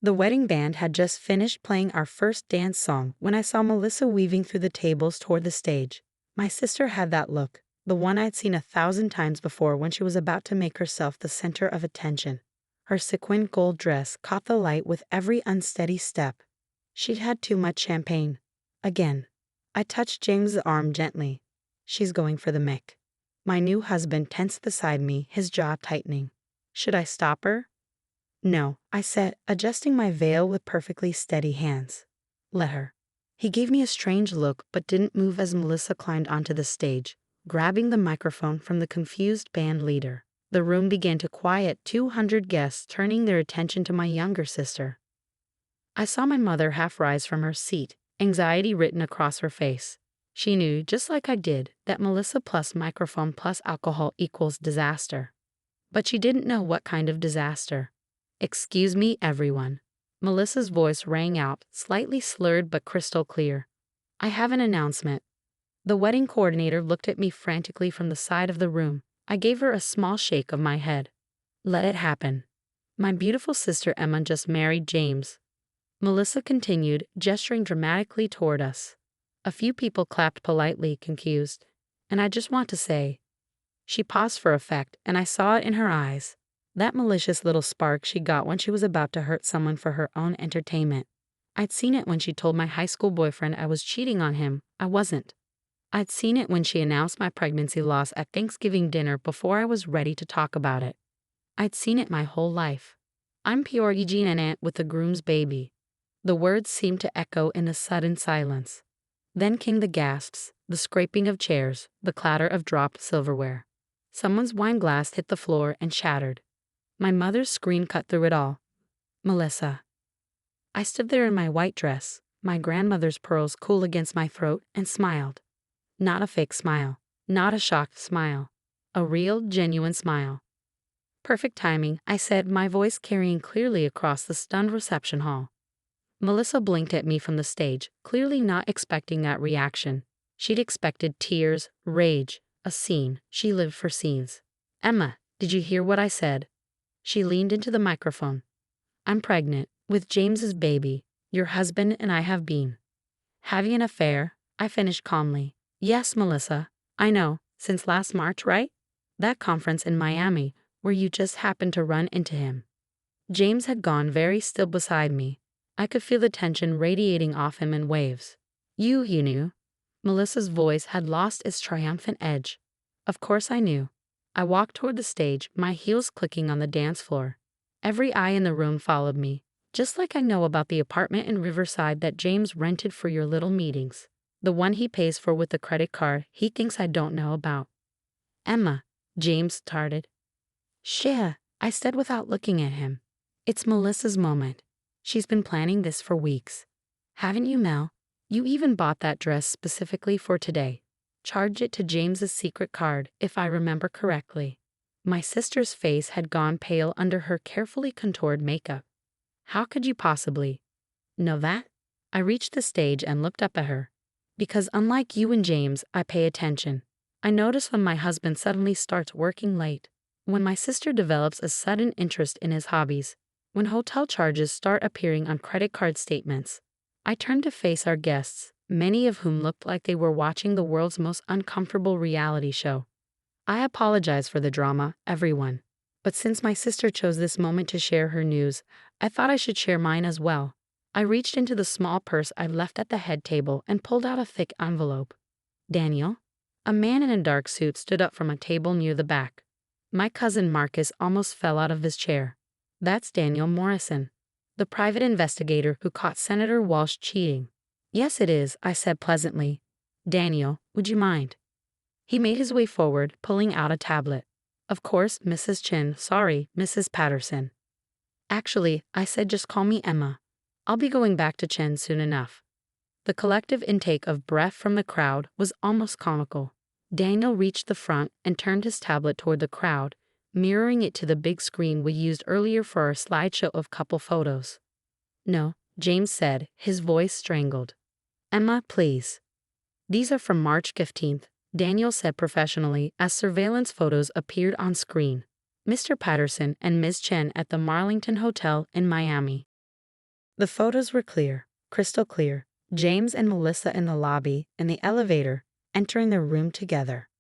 The wedding band had just finished playing our first dance song when I saw Melissa weaving through the tables toward the stage. My sister had that look, the one I'd seen 1,000 times before when she was about to make herself the center of attention. Her sequined gold dress caught the light with every unsteady step. She'd had too much champagne. Again. I touched James's arm gently. She's going for the mic. My new husband tensed beside me, his jaw tightening. Should I stop her? No, I said, adjusting my veil with perfectly steady hands. Let her. He gave me a strange look but didn't move as Melissa climbed onto the stage, grabbing the microphone from the confused band leader. The room began to quiet, 200 guests turning their attention to my younger sister. I saw my mother half rise from her seat, anxiety written across her face. She knew, just like I did, that Melissa plus microphone plus alcohol equals disaster. But she didn't know what kind of disaster. Excuse me, everyone. Melissa's voice rang out, slightly slurred but crystal clear. I have an announcement. The wedding coordinator looked at me frantically from the side of the room. I gave her a small shake of my head. Let it happen. My beautiful sister Emma just married James. Melissa continued, gesturing dramatically toward us. A few people clapped politely, confused. And I just want to say. She paused for effect, and I saw it in her eyes. That malicious little spark she got when she was about to hurt someone for her own entertainment. I'd seen it when she told my high school boyfriend I was cheating on him. I wasn't. I'd seen it when she announced my pregnancy loss at Thanksgiving dinner before I was ready to talk about it. I'd seen it my whole life. I'm pure Eugene and Aunt with the groom's baby. The words seemed to echo in a sudden silence. Then came the gasps, the scraping of chairs, the clatter of dropped silverware. Someone's wine glass hit the floor and shattered. My mother's scream cut through it all. Melissa. I stood there in my white dress, my grandmother's pearls cool against my throat, and smiled. Not a fake smile, not a shocked smile. A real, genuine smile. Perfect timing, I said, my voice carrying clearly across the stunned reception hall. Melissa blinked at me from the stage, clearly not expecting that reaction. She'd expected tears, rage, a scene. She lived for scenes. Emma, did you hear what I said? She leaned into the microphone. I'm pregnant, with James's baby. Your husband and I have been having an affair, I finished calmly. Yes, Melissa, I know, since last March, right? That conference in Miami, where you just happened to run into him. James had gone very still beside me. I could feel the tension radiating off him in waves. You knew. Melissa's voice had lost its triumphant edge. Of course I knew. I walked toward the stage, my heels clicking on the dance floor. Every eye in the room followed me, just like I know about the apartment in Riverside that James rented for your little meetings. The one he pays for with the credit card he thinks I don't know about. Emma, James started. Shia, I said without looking at him. It's Melissa's moment. She's been planning this for weeks. Haven't you, Mel? You even bought that dress specifically for today. Charged it to James's secret card, if I remember correctly. My sister's face had gone pale under her carefully contoured makeup. How could you possibly know that? I reached the stage and looked up at her. Because unlike you and James, I pay attention. I notice when my husband suddenly starts working late, when my sister develops a sudden interest in his hobbies, when hotel charges start appearing on credit card statements. I turned to face our guests, many of whom looked like they were watching the world's most uncomfortable reality show. I apologize for the drama, everyone. But since my sister chose this moment to share her news, I thought I should share mine as well. I reached into the small purse I left at the head table and pulled out a thick envelope. Daniel? A man in a dark suit stood up from a table near the back. My cousin Marcus almost fell out of his chair. That's Daniel Morrison, the private investigator who caught Senator Walsh cheating. Yes, it is, I said pleasantly. Daniel, would you mind? He made his way forward, pulling out a tablet. Of course, Mrs. Chin, sorry, Mrs. Patterson. Actually, I said just call me Emma. I'll be going back to Chen soon enough. The collective intake of breath from the crowd was almost comical. Daniel reached the front and turned his tablet toward the crowd, mirroring it to the big screen we used earlier for our slideshow of couple photos. No, James said, his voice strangled. Emma, please. These are from March 15th, Daniel said professionally as surveillance photos appeared on screen. Mr. Patterson and Ms. Chen at the Marlington Hotel in Miami. The photos were clear, crystal clear. James and Melissa in the lobby, in the elevator, entering their room together.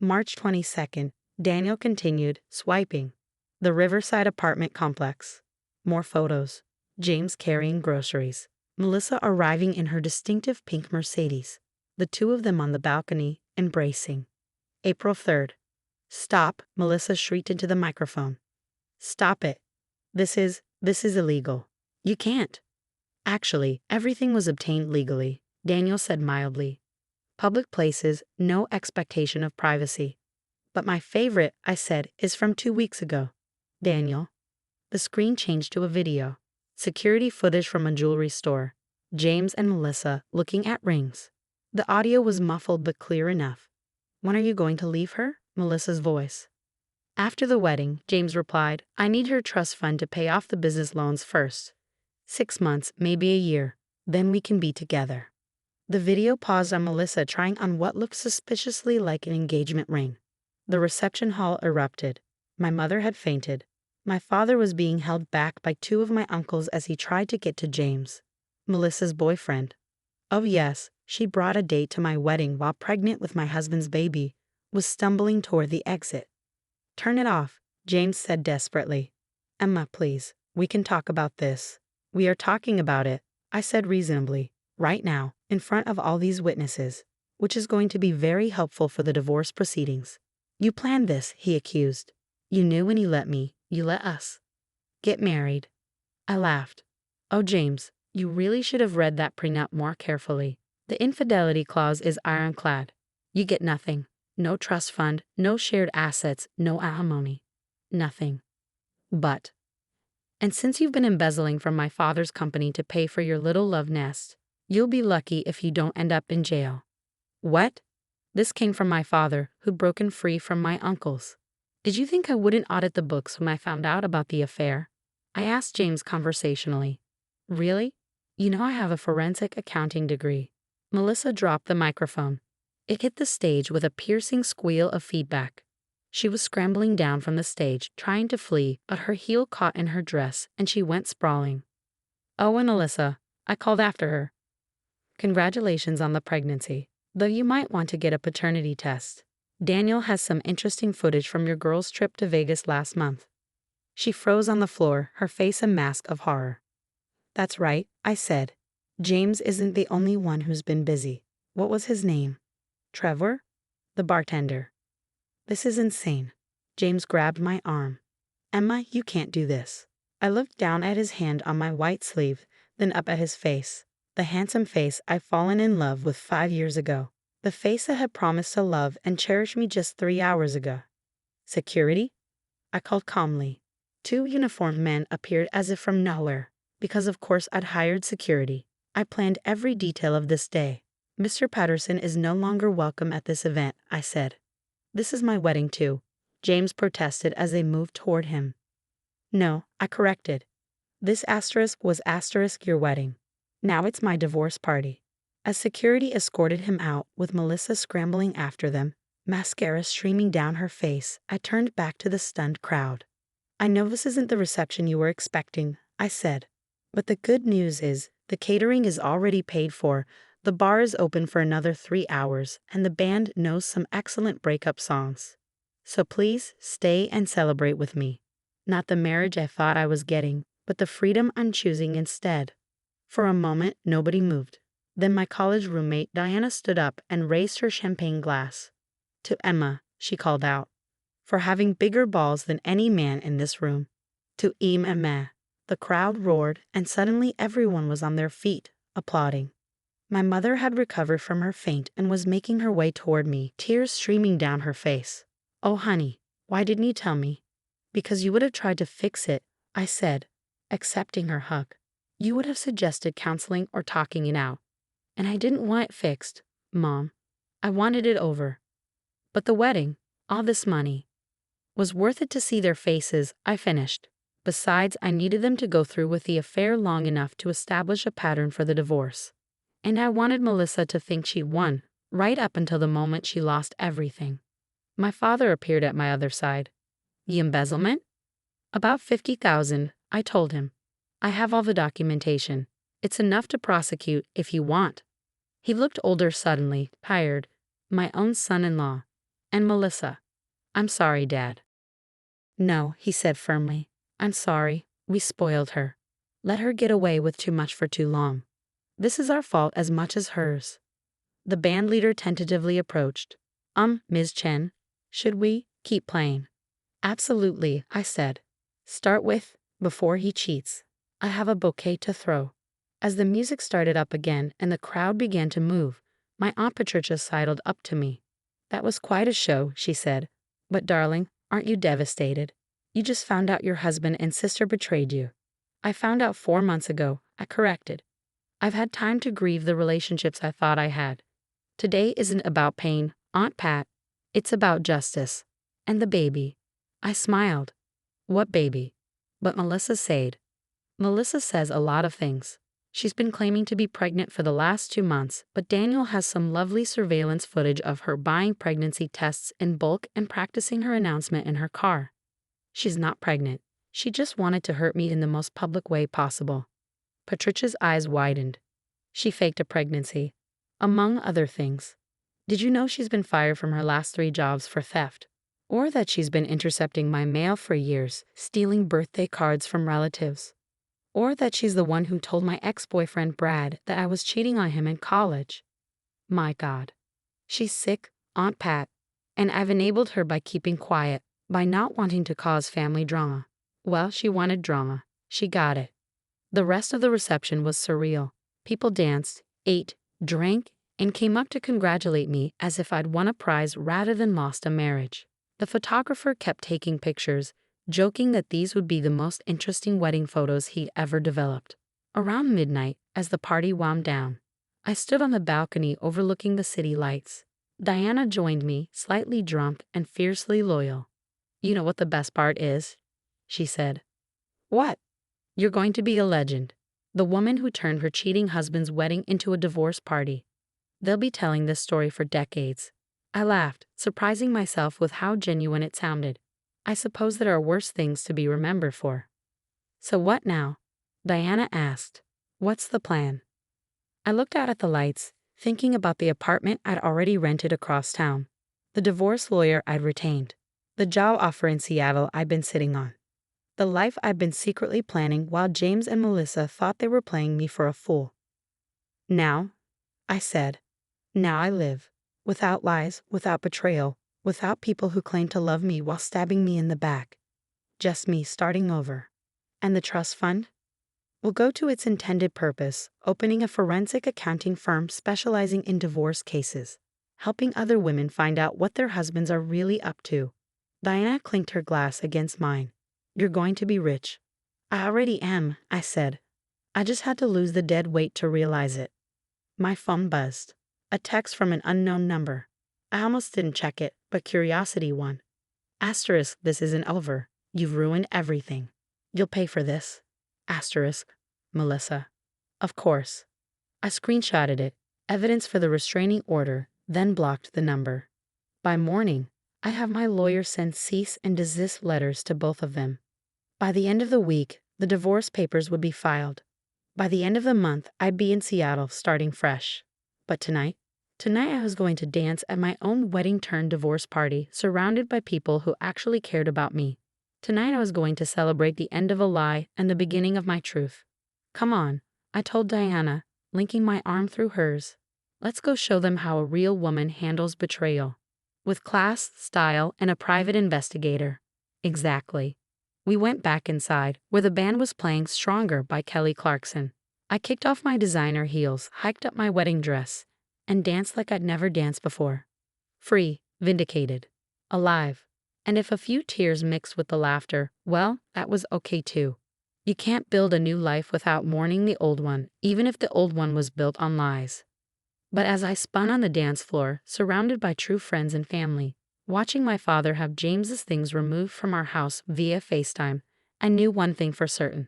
March 22nd, Daniel continued, swiping. The Riverside apartment complex. More photos. James carrying groceries. Melissa arriving in her distinctive pink Mercedes. The two of them on the balcony, embracing. April 3rd. Stop, Melissa shrieked into the microphone. Stop it. This is illegal. You can't. Actually, everything was obtained legally, Daniel said mildly. Public places, no expectation of privacy. But my favorite, I said, is from 2 weeks ago. Daniel. The screen changed to a video. Security footage from a jewelry store. James and Melissa looking at rings. The audio was muffled but clear enough. When are you going to leave her? Melissa's voice. After the wedding, James replied, I need her trust fund to pay off the business loans first. 6 months, maybe a year. Then we can be together. The video paused on Melissa trying on what looked suspiciously like an engagement ring. The reception hall erupted. My mother had fainted. My father was being held back by 2 of my uncles as he tried to get to James, Melissa's boyfriend. Oh yes, she brought a date to my wedding while pregnant with my husband's baby, was stumbling toward the exit. Turn it off, James said desperately. Emma, please, we can talk about this. We are talking about it, I said reasonably, right now, in front of all these witnesses, which is going to be very helpful for the divorce proceedings. You planned this, he accused. You knew when you let us get married. I laughed. Oh, James, you really should have read that prenup more carefully. The infidelity clause is ironclad. You get nothing. No trust fund, no shared assets, no alimony. Nothing. But. And since you've been embezzling from my father's company to pay for your little love nest, you'll be lucky if you don't end up in jail. What? This came from my father, who'd broken free from my uncles. Did you think I wouldn't audit the books when I found out about the affair? I asked James conversationally. Really? You know I have a forensic accounting degree. Melissa dropped the microphone. It hit the stage with a piercing squeal of feedback. She was scrambling down from the stage, trying to flee, but her heel caught in her dress and she went sprawling. Oh, and Alyssa, I called after her. Congratulations on the pregnancy, though you might want to get a paternity test. Daniel has some interesting footage from your girls' trip to Vegas last month. She froze on the floor, her face a mask of horror. That's right, I said. James isn't the only one who's been busy. What was his name? Trevor? The bartender. This is insane. James grabbed my arm. Emma, you can't do this. I looked down at his hand on my white sleeve, then up at his face. The handsome face I'd fallen in love with 5 years ago. The face that had promised to love and cherish me just 3 hours ago. Security? I called calmly. 2 uniformed men appeared as if from nowhere, because of course I'd hired security. I planned every detail of this day. Mr. Patterson is no longer welcome at this event, I said. This is my wedding too, James protested as they moved toward him. No, I corrected. This asterisk was asterisk your wedding. Now it's my divorce party. As security escorted him out, with Melissa scrambling after them, mascara streaming down her face, I turned back to the stunned crowd. I know this isn't the reception you were expecting, I said. But the good news is, the catering is already paid for, the bar is open for another 3 hours, and the band knows some excellent breakup songs. So please, stay and celebrate with me. Not the marriage I thought I was getting, but the freedom I'm choosing instead. For a moment, nobody moved. Then my college roommate Diana stood up and raised her champagne glass. To Emma, she called out. For having bigger balls than any man in this room. To Emma. The crowd roared, and suddenly everyone was on their feet, applauding. My mother had recovered from her faint and was making her way toward me, tears streaming down her face. Oh, honey, why didn't you tell me? Because you would have tried to fix it, I said, accepting her hug. You would have suggested counseling or talking it out. And I didn't want it fixed, Mom. I wanted it over. But the wedding, all this money, was worth it to see their faces, I finished. Besides, I needed them to go through with the affair long enough to establish a pattern for the divorce. And I wanted Melissa to think she won, right up until the moment she lost everything. My father appeared at my other side. The embezzlement? About $50,000, I told him. I have all the documentation. It's enough to prosecute if you want. He looked older suddenly, tired. My own son-in-law. And Melissa. I'm sorry, Dad. No, he said firmly. I'm sorry. We spoiled her. Let her get away with too much for too long. This is our fault as much as hers. The band leader tentatively approached. Ms. Chen, should we keep playing? Absolutely, I said. Start with, before he cheats. I have a bouquet to throw. As the music started up again and the crowd began to move, my Aunt Patricia sidled up to me. That was quite a show, she said. But darling, aren't you devastated? You just found out your husband and sister betrayed you. I found out 4 months ago, I corrected. I've had time to grieve the relationships I thought I had. Today isn't about pain, Aunt Pat. It's about justice. And the baby. I smiled. What baby? But Melissa said. Melissa says a lot of things. She's been claiming to be pregnant for the last 2 months, but Daniel has some lovely surveillance footage of her buying pregnancy tests in bulk and practicing her announcement in her car. She's not pregnant. She just wanted to hurt me in the most public way possible. Patricia's eyes widened. She faked a pregnancy. Among other things. Did you know she's been fired from her last 3 jobs for theft? Or that she's been intercepting my mail for years, stealing birthday cards from relatives? Or that she's the one who told my ex-boyfriend Brad that I was cheating on him in college? My God. She's sick, Aunt Pat. And I've enabled her by keeping quiet, by not wanting to cause family drama. Well, she wanted drama. She got it. The rest of the reception was surreal. People danced, ate, drank, and came up to congratulate me as if I'd won a prize rather than lost a marriage. The photographer kept taking pictures, joking that these would be the most interesting wedding photos he'd ever developed. Around midnight, as the party wound down, I stood on the balcony overlooking the city lights. Diana joined me, slightly drunk and fiercely loyal. You know what the best part is? She said. What? You're going to be a legend. The woman who turned her cheating husband's wedding into a divorce party. They'll be telling this story for decades. I laughed, surprising myself with how genuine it sounded. I suppose there are worse things to be remembered for. So what now? Diana asked. What's the plan? I looked out at the lights, thinking about the apartment I'd already rented across town, the divorce lawyer I'd retained, the job offer in Seattle I'd been sitting on, the life I'd been secretly planning while James and Melissa thought they were playing me for a fool. Now, I said, now I live, without lies, without betrayal, without people who claim to love me while stabbing me in the back. Just me starting over. And the trust fund? Will go to its intended purpose, opening a forensic accounting firm specializing in divorce cases, helping other women find out what their husbands are really up to. Diana clinked her glass against mine. You're going to be rich. I already am, I said. I just had to lose the dead weight to realize it. My phone buzzed. A text from an unknown number. I almost didn't check it, but curiosity won. Asterisk, this isn't over. You've ruined everything. You'll pay for this. Asterisk, Melissa. Of course. I screenshotted it, evidence for the restraining order, then blocked the number. By morning, I have my lawyer send cease and desist letters to both of them. By the end of the week, the divorce papers would be filed. By the end of the month, I'd be in Seattle starting fresh. But tonight I was going to dance at my own wedding-turned-divorce party, surrounded by people who actually cared about me. Tonight I was going to celebrate the end of a lie and the beginning of my truth. Come on, I told Diana, linking my arm through hers. Let's go show them how a real woman handles betrayal. With class, style, and a private investigator. Exactly. We went back inside, where the band was playing Stronger by Kelly Clarkson. I kicked off my designer heels, hiked up my wedding dress, and danced like I'd never danced before. Free, vindicated, alive. And if a few tears mixed with the laughter, well, that was okay too. You can't build a new life without mourning the old one, even if the old one was built on lies. But as I spun on the dance floor, surrounded by true friends and family, watching my father have James's things removed from our house via FaceTime, I knew one thing for certain.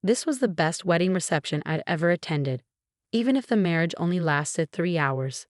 This was the best wedding reception I'd ever attended. Even if the marriage only lasted 3 hours,